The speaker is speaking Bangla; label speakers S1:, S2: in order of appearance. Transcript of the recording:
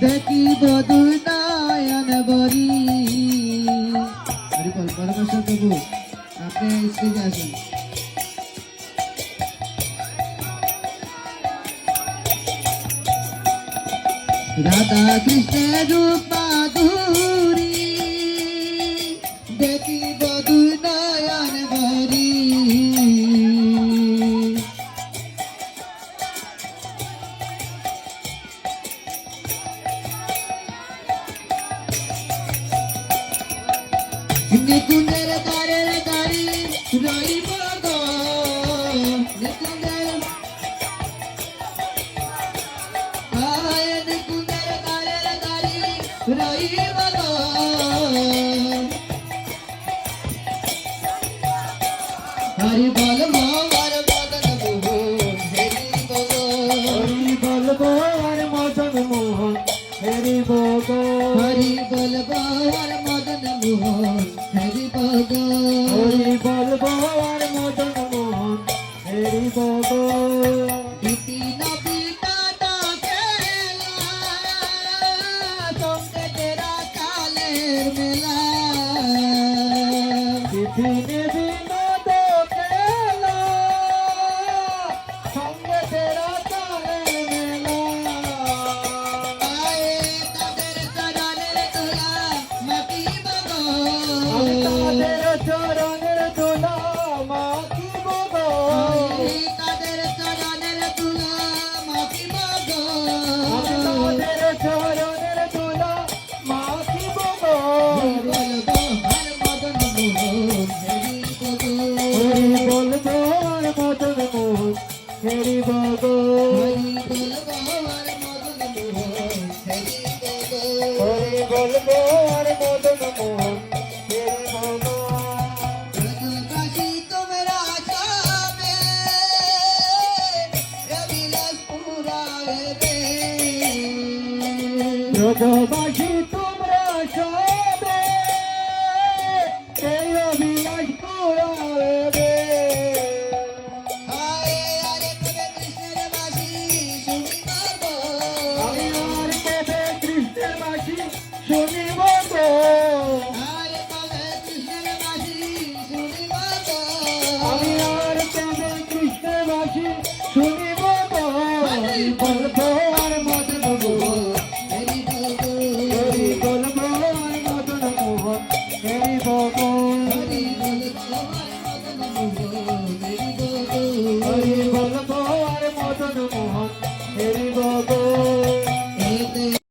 S1: দেখিব দুই নয়ন বরি। হরিবল পরমেশ্বর প্রভু আপনি স্টেজে আসুন। রাধা কৃষ্ণের রূপ মাধুরী দেখিব দুই নয়ন ভরি। নিকুঞ্জের দ্বারের দ্বারি রইব গো, নিকুঞ্জের নিকুঞ্জের দ্বারের দ্বারি রইব গো। হরি বল মোর মদন মোহন হেরিব গো,
S2: হরি বল মোর মদন মোহন হেরিব গো,
S1: হরি বল মোর মদন মোহন হেরিব গো,
S2: হরি বল মোর মদন মোহন হেরিব গো।
S1: ইতি নবী টাটা খেলা সঙ্গে তেরা কালের মেলা।
S2: পৃথিবী বিনোদ খেলা সঙ্গে তেরা কালের মেলা।
S1: আয়ে তাদের চরণের ধুলা মাটিব গো,
S2: আমি তাদের চরণের ধুলা মাখিব গো,
S1: আয়ে তাদের চরণের ধুলা মাটিব গো।
S2: আমি তাদের চরণের ধুলা মাখিব গো।
S1: হরি বল মোর মদন মোহন হেরিব গো,
S2: হরি বল মোর মদন মোহন হেরিব গো,
S1: হরি বল মোর মদন মোহন হেরিব গো।
S2: হরি বল মোর মদন মোহন হেরিব গো।
S1: ব্রজবাসী তোমরা যাবে রবিলাস পুরাবে,
S2: ব্রজবাসী